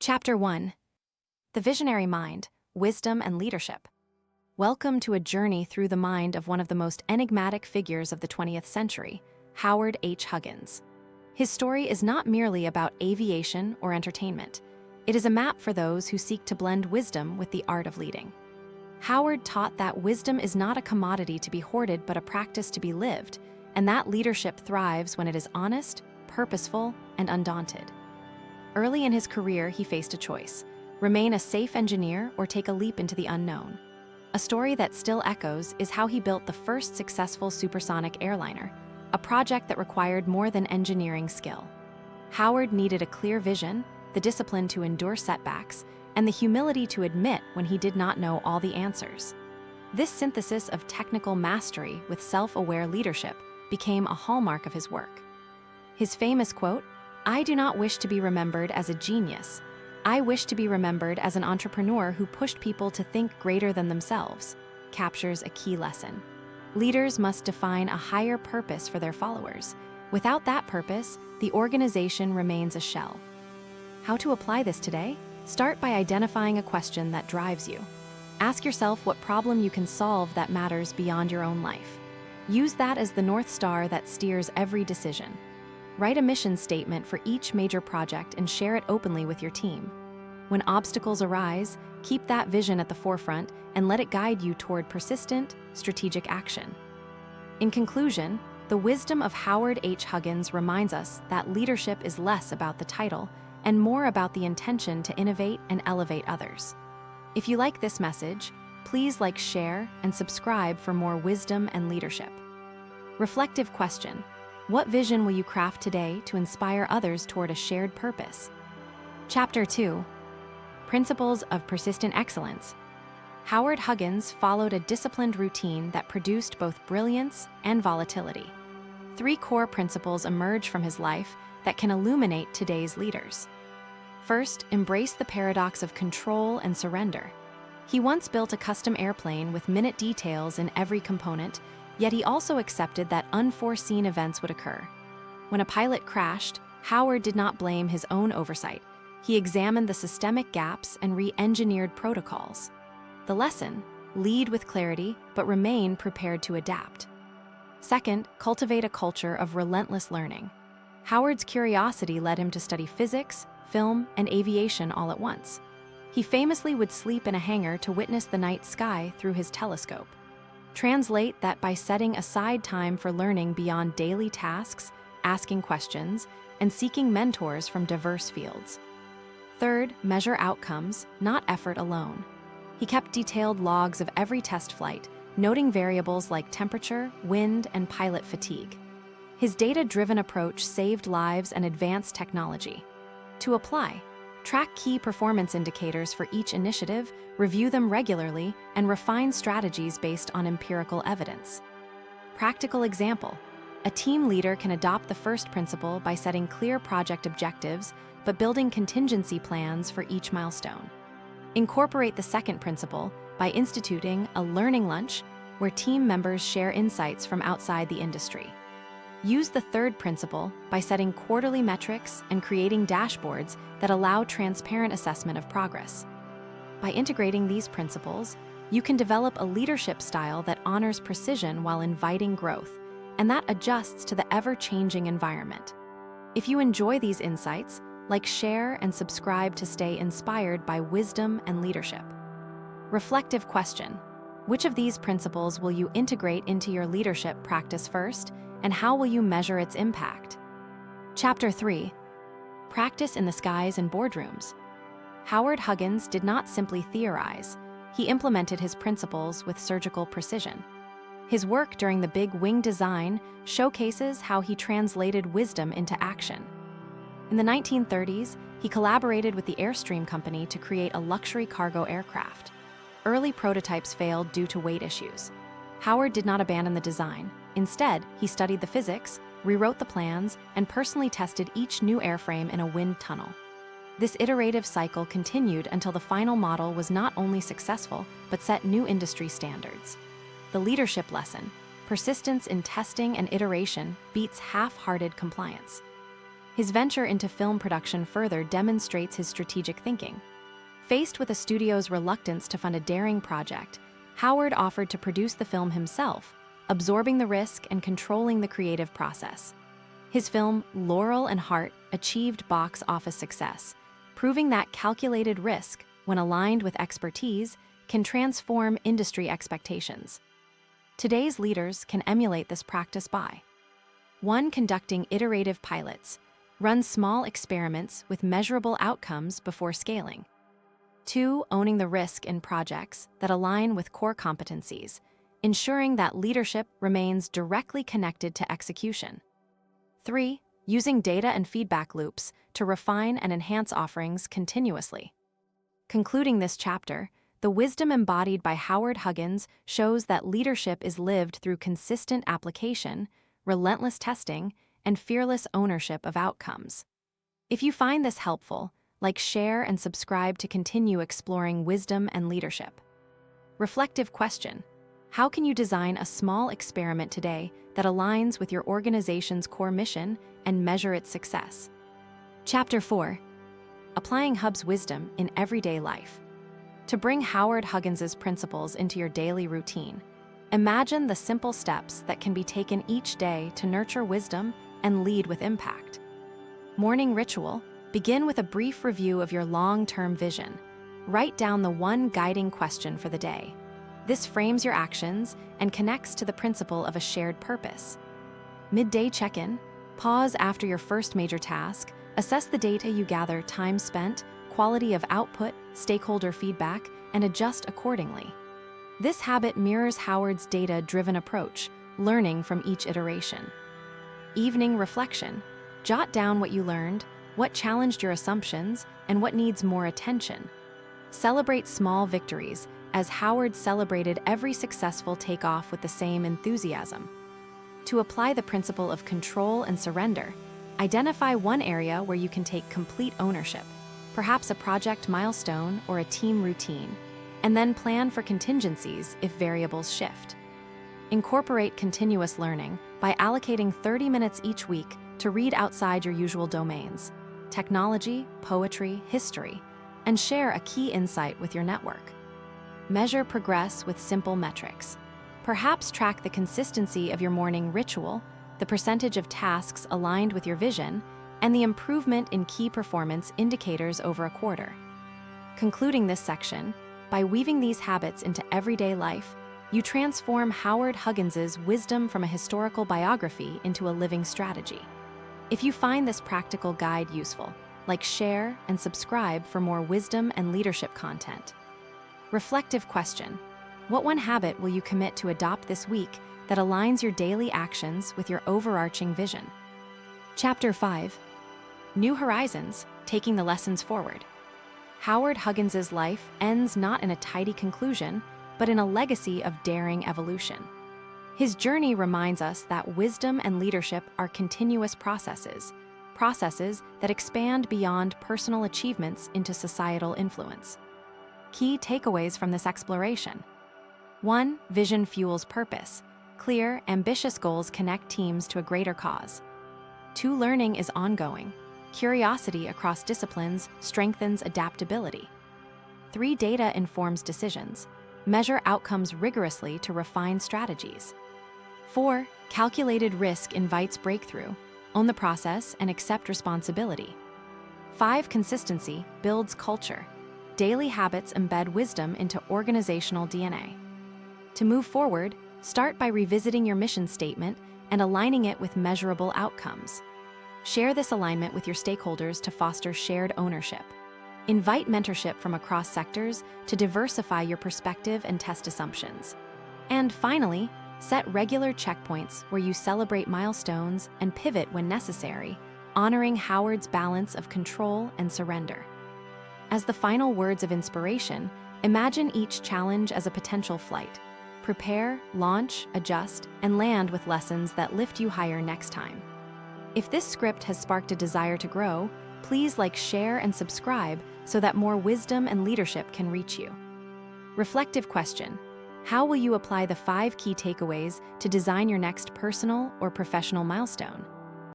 Chapter 1. The Visionary Mind, Wisdom and Leadership. Welcome to a journey through the mind of one of the most enigmatic figures of the 20th century, Howard H. Hughes. His story is not merely about aviation or entertainment. It is a map for those who seek to blend wisdom with the art of leading. Howard taught that wisdom is not a commodity to be hoarded but a practice to be lived, and that leadership thrives when it is honest, purposeful, and undaunted. Early in his career, he faced a choice: remain a safe engineer or take a leap into the unknown. A story that still echoes is how he built the first successful supersonic airliner, a project that required more than engineering skill. Howard needed a clear vision, the discipline to endure setbacks, and the humility to admit when he did not know all the answers. This synthesis of technical mastery with self-aware leadership became a hallmark of his work. His famous quote, "I do not wish to be remembered as a genius. I wish to be remembered as an entrepreneur who pushed people to think greater than themselves," captures a key lesson. Leaders must define a higher purpose for their followers. Without that purpose, the organization remains a shell. How to apply this today? Start by identifying a question that drives you. Ask yourself what problem you can solve that matters beyond your own life. Use that as the North Star that steers every decision. Write a mission statement for each major project and share it openly with your team. When obstacles arise, keep that vision at the forefront and let it guide you toward persistent, strategic action. In conclusion, the wisdom of Howard H. Hughes reminds us that leadership is less about the title and more about the intention to innovate and elevate others. If you like this message, please like, share, and subscribe for more wisdom and leadership. Reflective question: what vision will you craft today to inspire others toward a shared purpose? Chapter 2. Principles of Persistent Excellence. Howard Hughes followed a disciplined routine that produced both brilliance and volatility. Three core principles emerge from his life that can illuminate today's leaders. First, embrace the paradox of control and surrender. He once built a custom airplane with minute details in every component, yet he also accepted that unforeseen events would occur. When a pilot crashed, Howard did not blame his own oversight. He examined the systemic gaps and re-engineered protocols. The lesson: lead with clarity, but remain prepared to adapt. Second, cultivate a culture of relentless learning. Howard's curiosity led him to study physics, film, and aviation all at once. He famously would sleep in a hangar to witness the night sky through his telescope. Translate that by setting aside time for learning beyond daily tasks, asking questions, and seeking mentors from diverse fields. Third, measure outcomes, not effort alone. He kept detailed logs of every test flight, noting variables like temperature, wind, and pilot fatigue. His data-driven approach saved lives and advanced technology. To apply, track key performance indicators for each initiative, review them regularly, and refine strategies based on empirical evidence. Practical example: a team leader can adopt the first principle by setting clear project objectives, but building contingency plans for each milestone. Incorporate the second principle by instituting a learning lunch where team members share insights from outside the industry. Use the third principle by setting quarterly metrics and creating dashboards that allow transparent assessment of progress. By integrating these principles, you can develop a leadership style that honors precision while inviting growth, and that adjusts to the ever-changing environment. If you enjoy these insights, like, share, and subscribe to stay inspired by wisdom and leadership. Reflective question: which of these principles will you integrate into your leadership practice first, and how will you measure its impact? Chapter 3. Practice in the skies and boardrooms. Howard Hughes did not simply theorize. He implemented his principles with surgical precision. His work during the big wing design showcases how he translated wisdom into action. In the 1930s, he collaborated with the Airstream Company to create a luxury cargo aircraft. Early prototypes failed due to weight issues. Howard did not abandon the design. Instead, he studied the physics, rewrote the plans, and personally tested each new airframe in a wind tunnel. This iterative cycle continued until the final model was not only successful, but set new industry standards. The leadership lesson: persistence in testing and iteration beats half-hearted compliance. His venture into film production further demonstrates his strategic thinking. Faced with a studio's reluctance to fund a daring project, Howard offered to produce the film himself, absorbing the risk and controlling the creative process. His film, Laurel and Heart, achieved box office success, proving that calculated risk, when aligned with expertise, can transform industry expectations. Today's leaders can emulate this practice by 1. Conducting iterative pilots. Run small experiments with measurable outcomes before scaling. 2. Owning the risk in projects that align with core competencies, ensuring that leadership remains directly connected to execution. 3. Using data and feedback loops to refine and enhance offerings continuously. Concluding this chapter, the wisdom embodied by Howard Hughes shows that leadership is lived through consistent application, relentless testing, and fearless ownership of outcomes. If you find this helpful, share and subscribe to continue exploring wisdom and leadership. Reflective question: how can you design a small experiment today that aligns with your organization's core mission and measure its success? Chapter 4. Applying Hub's wisdom in everyday life. To bring Howard Huggins's principles into your daily routine, imagine the simple steps that can be taken each day to nurture wisdom and lead with impact. Morning ritual: begin with a brief review of your long-term vision. Write down the one guiding question for the day. This frames your actions and connects to the principle of a shared purpose. Midday check-in: pause after your first major task, assess the data you gather, time spent, quality of output, stakeholder feedback, and adjust accordingly. This habit mirrors Howard's data-driven approach, learning from each iteration. Evening reflection: jot down what you learned, what challenged your assumptions, and what needs more attention. Celebrate small victories, as Howard celebrated every successful takeoff with the same enthusiasm. To apply the principle of control and surrender, identify one area where you can take complete ownership, perhaps a project milestone or a team routine, and then plan for contingencies if variables shift. Incorporate continuous learning by allocating 30 minutes each week to read outside your usual domains, technology, poetry, history, and share a key insight with your network. Measure progress with simple metrics. Perhaps track the consistency of your morning ritual, the percentage of tasks aligned with your vision, and the improvement in key performance indicators over a quarter. Concluding this section, by weaving these habits into everyday life, you transform Howard Huggins's wisdom from a historical biography into a living strategy. If you find this practical guide useful, share and subscribe for more wisdom and leadership content. Reflective question: what one habit will you commit to adopt this week that aligns your daily actions with your overarching vision? Chapter 5. New Horizons, Taking the Lessons Forward. Howard Huggins's life ends not in a tidy conclusion, but in a legacy of daring evolution. His journey reminds us that wisdom and leadership are continuous processes that expand beyond personal achievements into societal influence. Key takeaways from this exploration: 1. Vision fuels purpose. Clear, ambitious goals connect teams to a greater cause. 2. Learning is ongoing. Curiosity across disciplines strengthens adaptability. 3. Data informs decisions. Measure outcomes rigorously to refine strategies. 4. Calculated risk invites breakthrough. Own the process and accept responsibility. 5. Consistency builds culture. Daily habits embed wisdom into organizational DNA. To move forward, start by revisiting your mission statement and aligning it with measurable outcomes. Share this alignment with your stakeholders to foster shared ownership. Invite mentorship from across sectors to diversify your perspective and test assumptions. And finally, set regular checkpoints where you celebrate milestones and pivot when necessary, honoring Howard's balance of control and surrender. As the final words of inspiration, imagine each challenge as a potential flight. Prepare, launch, adjust, and land with lessons that lift you higher next time. If this script has sparked a desire to grow, please share, and subscribe so that more wisdom and leadership can reach you. Reflective question: how will you apply the 5 key takeaways to design your next personal or professional milestone?